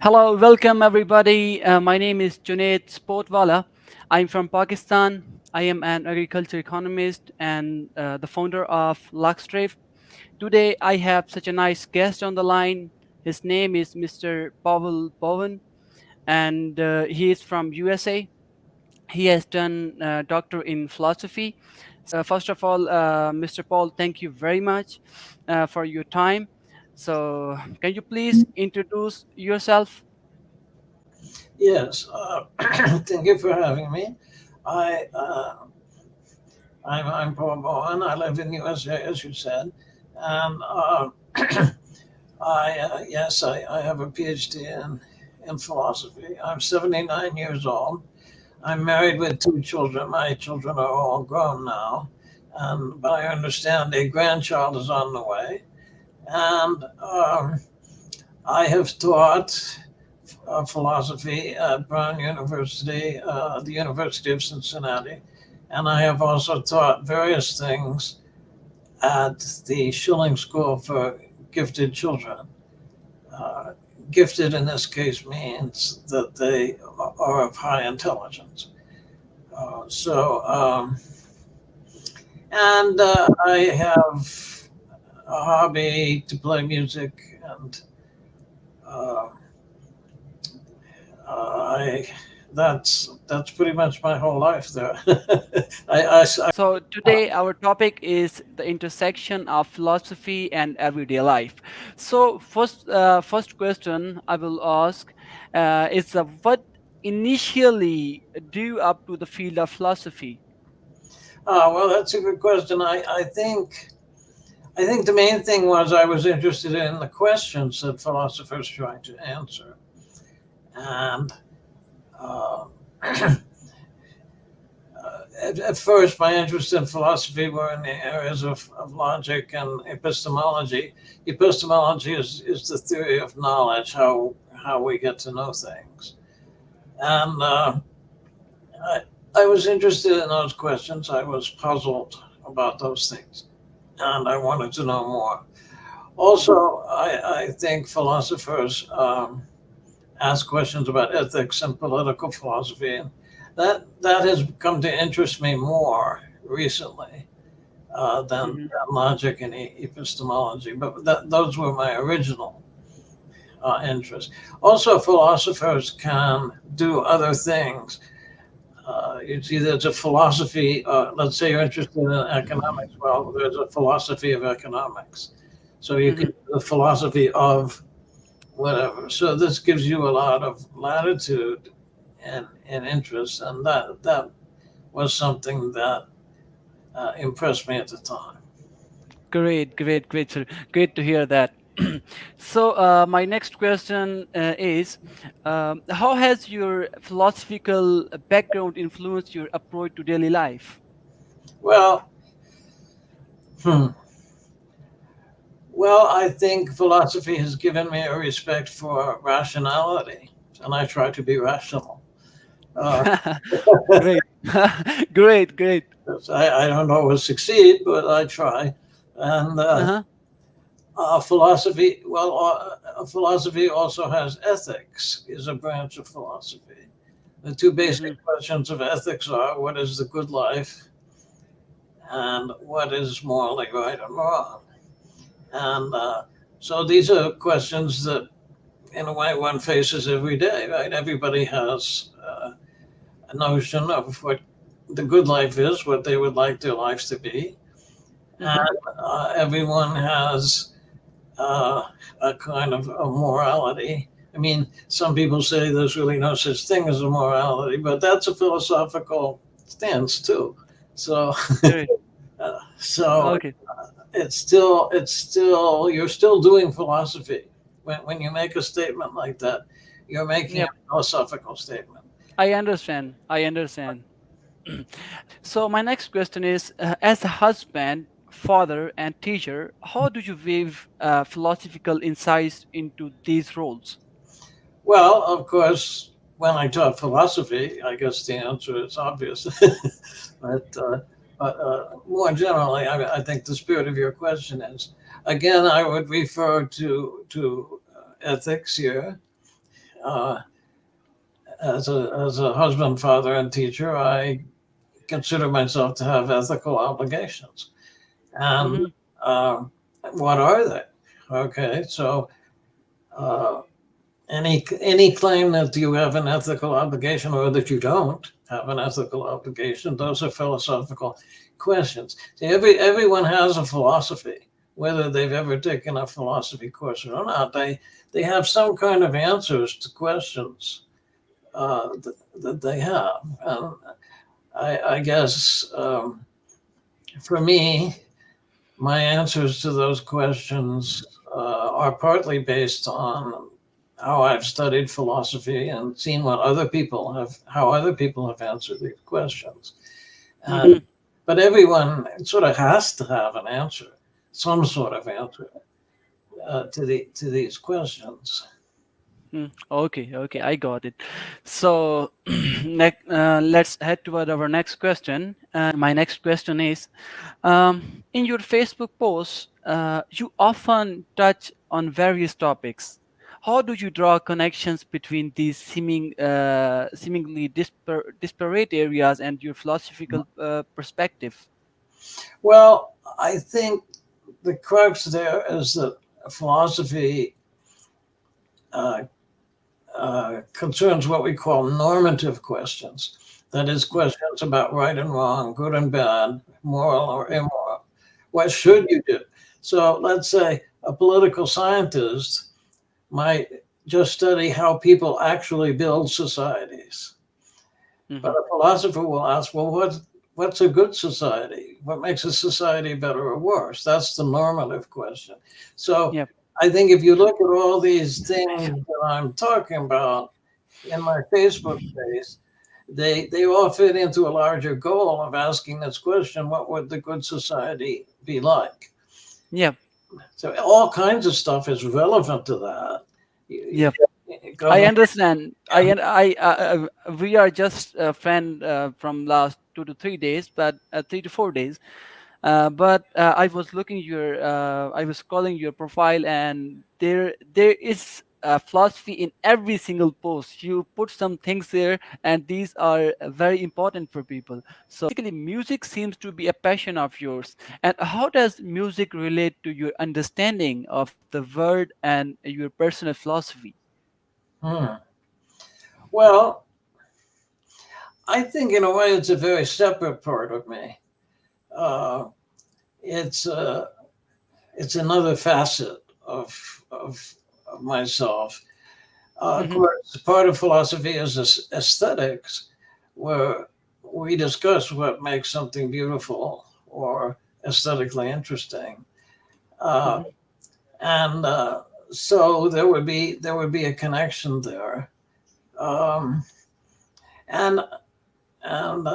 Hello, welcome everybody. My name is junaidsupportwala. I'm from Pakistan. I am an agriculture economist and the founder of luxdriv. Today, I have such a nice guest on the line. His name is Mr. Bowen, and he is from USA. He has done doctor in philosophy. First of all, Mr. Paul, thank you very much for your time. So, can you please introduce yourself? Yes, thank you for having me. I, I'm Paul Bowen. I live in USA, as you said, and I have a PhD in philosophy. I'm 79 years old. I'm married with two children. My children are all grown now, and but I understand a grandchild is on the way, and I have taught philosophy at Brown University, the University of Cincinnati, and I have also taught various things at the Schlling School for Gifted Children. Uh, Gifted in this case means that they are of high intelligence. I have a hobby to play music, and uh, I that's pretty much my whole life there. I So today our topic is the intersection of philosophy and everyday life. So first question I will ask is what initially drew up to the field of philosophy? well, that's a good question. I think the main thing was I was interested in the questions that philosophers try to answer, and uh, at first my interest in philosophy were in the areas of logic and epistemology. Epistemology is the theory of knowledge, how we get to know things, and I, I was interested in those questions. I was puzzled about those things, and I wanted to know more. Also, I think philosophers ask questions about ethics and political philosophy, and that has come to interest me more recently than Mhm. logic and epistemology. But those were my original interests. Also, philosophers can do other things. It's either it's a philosophy. Let's say you're interested in economics. Well, there's a philosophy of economics. So you can Mhm. do the philosophy of whatever. So this gives you a lot of latitude and interest, and that was something that impressed me at the time. Great, sir. Great to hear that. So, my next question is how has your philosophical background influenced your approach to daily life? Well, hmm, well, I think philosophy has given me a respect for rationality, and I try to be rational. Uh, Great. Great. I don't always succeed, but I try. And Uh-huh. philosophy also has ethics, is a branch of philosophy. The two basic Hmm. questions of ethics are what is the good life and what is morally right and wrong. And so these are questions that, in a way, one faces every day, right? Everybody has a notion of what the good life is, what they would like their lives to be. Hmm. And everyone has a kind of a morality. I mean, some people say there's really no such thing as a morality, but that's a philosophical stance too. So, Great. so Okay. it's still you're still doing philosophy when you make a statement like that. You're making a Yeah, philosophical statement. I understand. So my next question is, as a husband, father, and teacher, how do you weave philosophical insights into these roles? Well, of course, when I taught philosophy, I guess the answer is obvious. but more generally, I think the spirit of your question is again, I would refer to ethics here. uh, as a husband, father, and teacher, I consider myself to have ethical obligations. And Mm-hmm. uh, what are they? Okay, so uh, any claim that you have an ethical obligation or that you don't have an ethical obligation, those are philosophical questions. See, everyone has a philosophy, whether they've ever taken a philosophy course or not. They have some kind of answers to questions that they have. And I guess for me, my answers to those questions are partly based on how I've studied philosophy and seen how other people have answered these questions. Mm-hmm. And, but everyone sort of has to have an answer, some sort of answer to these questions. Okay, okay, I got it. So, let's head toward our next question. My next question is, in your Facebook posts, you often touch on various topics. How do you draw connections between these seemingly disparate areas and your philosophical perspective? Well, I think the crux there is that philosophy uh, concerns what we call normative questions. That is, questions about right and wrong, good and bad, moral or immoral. What should you do? So let's say a political scientist might just study how people actually build societies. But Mm-hmm. a philosopher will ask, well, what's a good society? What makes a society better or worse? That's the normative question. So Yep. I think if you look at all these things that I'm talking about in my Facebook page, they all fit into a larger goal of asking this question: what would the good society be like? Yep. So all kinds of stuff is relevant to that. You, Yep. I government, understand. We are just a friend from last 2 to 3 days, but 3 to 4 days. But I was I was scrolling your profile, and there is philosophy in every single post. You put some things there, and these are very important for people. So basically, music seems to be a passion of yours. And how does music relate to your understanding of the word and your personal philosophy? hmm. Well, I think in a way it's a very separate part of me. Uh, it's uh, it's another facet of myself. Of Hmm. course, part of philosophy is aesthetics, where we discuss what makes something beautiful or aesthetically interesting, uh, Hmm. and so there would be a connection there, um, and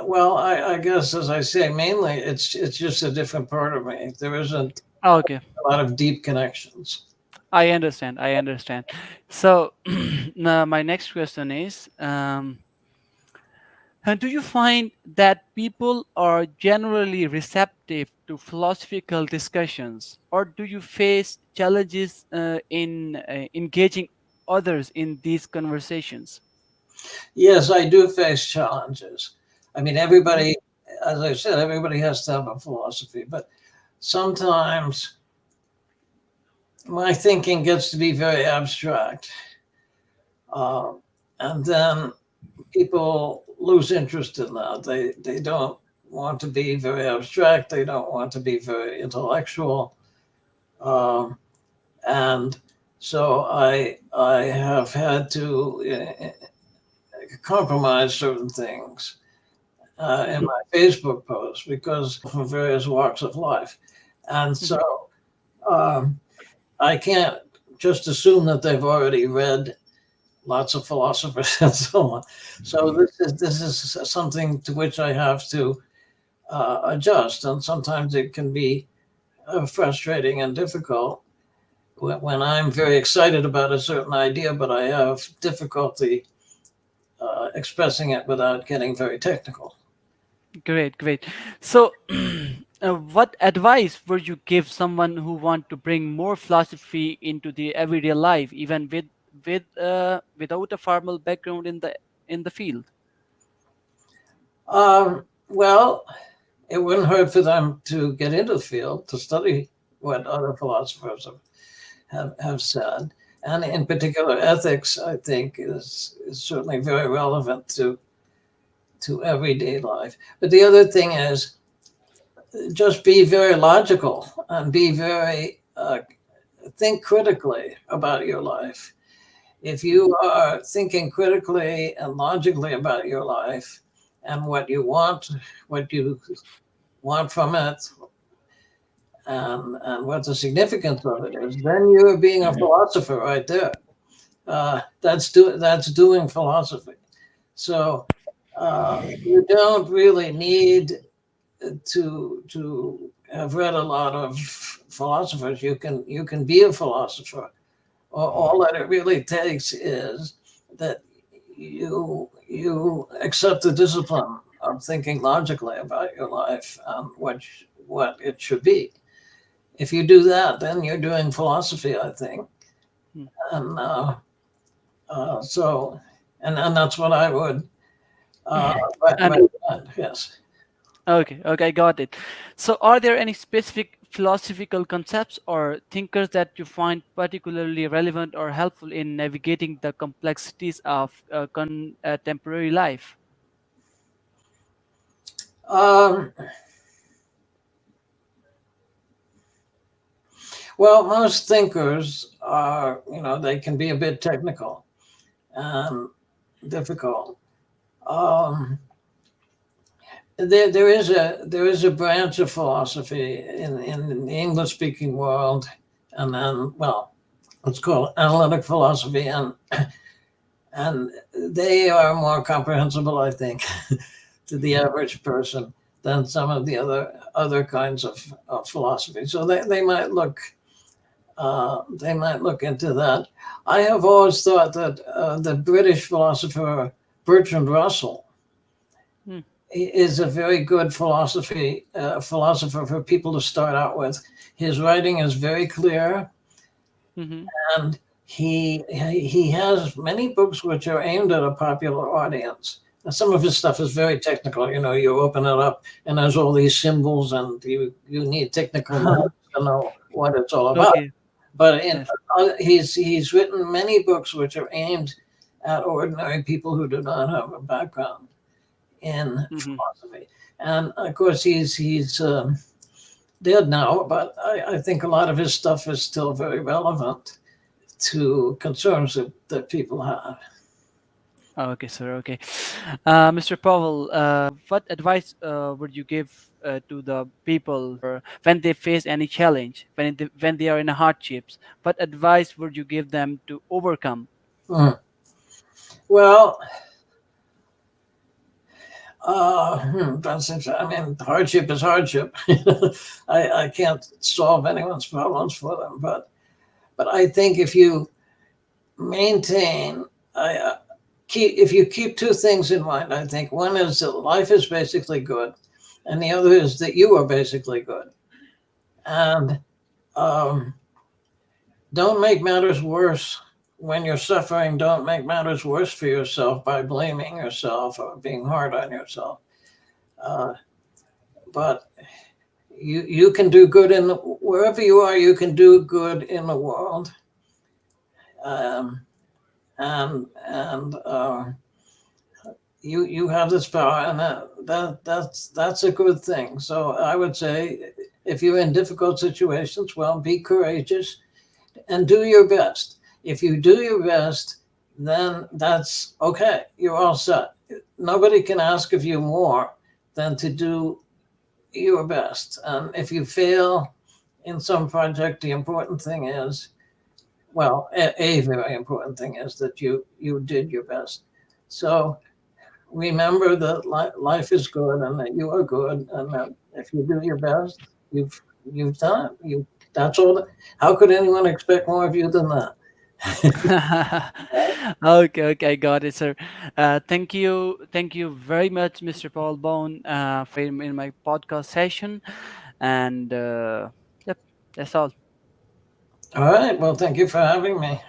well, I guess as I say, mainly it's just a different part of me. There isn't Okay. a lot of deep connections. I understand. I understand. So, now my next question is, do you find that people are generally receptive to philosophical discussions, or do you face challenges in engaging others in these conversations? Yes, I do face challenges. I mean, Mhm. everybody, as I said, everybody has to have a philosophy, but sometimes my thinking gets to be very abstract. Uh, and then people lose interest in that. They don't want to be very abstract, they don't want to be very intellectual. Um, and so I have had to compromise certain things in Mhm. my Facebook posts because from various walks of life. And Mhm. so um, I can't just assume that they've already read lots of philosophers and so on. So this is something to which I have to adjust, and sometimes it can be frustrating and difficult when I'm very excited about a certain idea, but I have difficulty expressing it without getting very technical. Great, great. So, what advice would you give someone who want to bring more philosophy into the everyday life, even without a formal background in the field? Well, it wouldn't hurt for them to get into the field to study what other philosophers have said. And in particular, ethics, I think, is certainly very relevant to everyday life. But the other thing is just be very logical and be very, think critically about your life. If you are thinking critically and logically about your life and what you want from it, and what the significance of it is, then you're being a philosopher right there. That's doing philosophy. So you don't really need to have read a lot of philosophers. You can be a philosopher. All that it really takes is that you accept the discipline of thinking logically about your life and what it should be. If you do that, then you're doing philosophy, I think. Hmm. And so, and that's what I would And recommend. Yes. okay, okay, I got it. So, are there any specific philosophical concepts or thinkers that you find particularly relevant or helpful in navigating the complexities of contemporary life? Um, well, most thinkers are, they can be a bit technical and difficult. Um, there is a branch of philosophy in the English speaking world, and then, well, it's called analytic philosophy, and they are more comprehensible, I think, to the average person than some of the other kinds of philosophy. So they might look into that. I have always thought that the British philosopher Bertrand Russell Hmm. is a very good philosopher for people to start out with. His writing is very clear, Mm-hmm. and he has many books which are aimed at a popular audience. Now, some of his stuff is very technical. You open it up, and there's all these symbols, and you need technical knowledge to know what it's all about. Okay. But Yes. he's written many books which are aimed at ordinary people who do not have a background in Mm-hmm. philosophy. And of course, he's dead now, but I think a lot of his stuff is still very relevant to concerns that people have. Okay, sir. Okay, Mr. Powell, what advice would you give to the people when they face any challenge, when they are in a hardships? What advice would you give them to overcome? Hmm. Well, that's interesting. I mean, hardship is hardship. I can't solve anyone's problems for them, but I think if you maintain, if you keep two things in mind, I think one is that life is basically good, and the other is that you are basically good. And um, don't make matters worse when you're suffering. Don't make matters worse for yourself by blaming yourself or being hard on yourself. Uh, but you can do good wherever you are. You can do good in the world, um, and you have this power, and that's a good thing. So I would say, if you're in difficult situations, well, be courageous and do your best. If you do your best, then that's okay. You're all set. Nobody can ask of you more than to do your best. And if you fail in some project, the important thing is, well, a very important thing is that you did your best. So remember that life is good and that you are good, and that if you do your best, you've done it. That's all. How could anyone expect more of you than that? Okay, okay, I got it, sir. Thank you very much, Mr. Paul Bone, for in my podcast session, and yep, that's all. All right. Well, thank you for having me.